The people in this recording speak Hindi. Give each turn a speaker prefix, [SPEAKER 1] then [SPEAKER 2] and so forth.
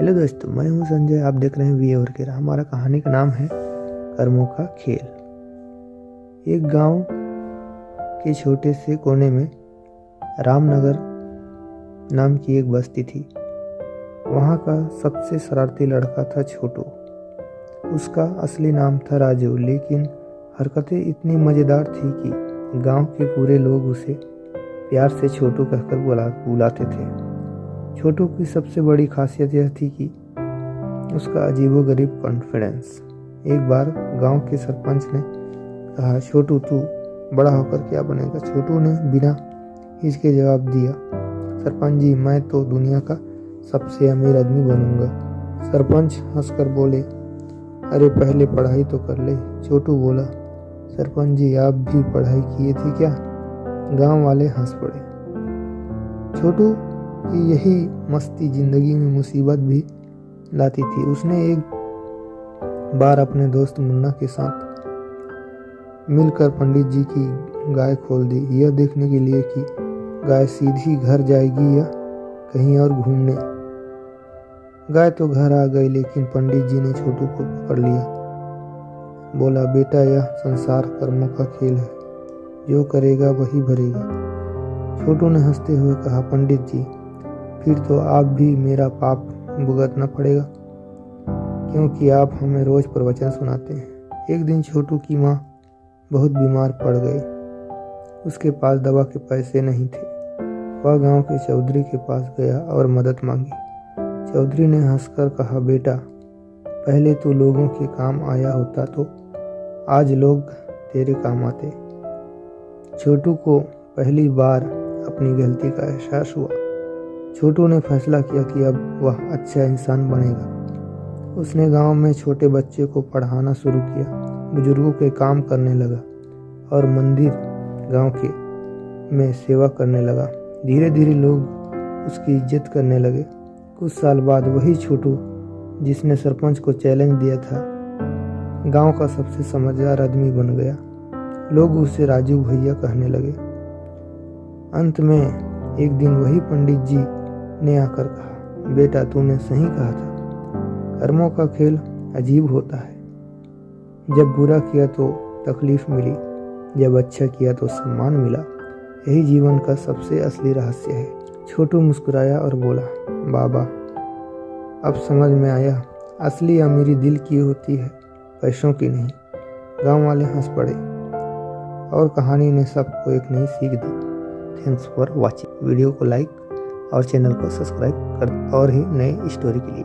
[SPEAKER 1] हेलो दोस्तों, मैं हूं संजय। आप देख रहे हैं वी और केरा। हमारा कहानी का नाम है कर्मों का खेल। एक गांव के छोटे से कोने में रामनगर नाम की एक बस्ती थी। वहां का सबसे शरारती लड़का था छोटू। उसका असली नाम था राजू, लेकिन हरकतें इतनी मज़ेदार थी कि गांव के पूरे लोग उसे प्यार से छोटू कहकर बुलाते थे। छोटू की सबसे बड़ी खासियत यह थी कि उसका अजीबोगरीब कॉन्फिडेंस। एक बार गांव के सरपंच ने कहा, छोटू तू बड़ा होकर क्या बनेगा? छोटू ने बिना हिचके जवाब दिया, सरपंच जी मैं तो दुनिया का सबसे अमीर आदमी बनूंगा। सरपंच हंसकर बोले, अरे पहले पढ़ाई तो कर ले। छोटू बोला, सरपंच जी आप भी पढ़ाई किए थे क्या? गांव वाले हंस पड़े। छोटू कि यही मस्ती जिंदगी में मुसीबत भी लाती थी। उसने एक बार अपने दोस्त मुन्ना के साथ मिलकर पंडित जी की गाय खोल दी, यह देखने के लिए कि गाय सीधी घर जाएगी या कहीं और घूमने। गाय तो घर आ गई, लेकिन पंडित जी ने छोटू को पकड़ लिया। बोला, बेटा यह संसार कर्मों का खेल है, जो करेगा वही भरेगा। छोटू ने हंसते हुए कहा, पंडित जी फिर तो आप भी मेरा पाप भुगतना पड़ेगा, क्योंकि आप हमें रोज प्रवचन सुनाते हैं। एक दिन छोटू की माँ बहुत बीमार पड़ गई। उसके पास दवा के पैसे नहीं थे। वह गांव के चौधरी के पास गया और मदद मांगी। चौधरी ने हंसकर कहा, बेटा पहले तो लोगों के काम आया होता तो आज लोग तेरे काम आते। छोटू को पहली बार अपनी गलती का एहसास हुआ। छोटू ने फैसला किया कि अब वह अच्छा इंसान बनेगा। उसने गांव में छोटे बच्चे को पढ़ाना शुरू किया, बुजुर्गों के काम करने लगा और मंदिर गांव के में सेवा करने लगा। धीरे धीरे लोग उसकी इज्जत करने लगे। कुछ साल बाद वही छोटू जिसने सरपंच को चैलेंज दिया था, गांव का सबसे समझदार आदमी बन गया। लोग उसे राजू भैया कहने लगे। अंत में एक दिन वही पंडित जी ने आकर कहा, बेटा तूने सही कहा था, कर्मों का खेल अजीब होता है। जब बुरा किया तो तकलीफ मिली, जब अच्छा किया तो सम्मान मिला। यही जीवन का सबसे असली रहस्य है। छोटू मुस्कुराया और बोला, बाबा अब समझ में आया, असली अमीरी दिल की होती है, पैसों की नहीं। गांव वाले हंस पड़े और कहानी ने सबको एक नई सीख दी। Thanks for watching. वीडियो को लाइक और चैनल को सब्सक्राइब कर और ही नए स्टोरी के लिए।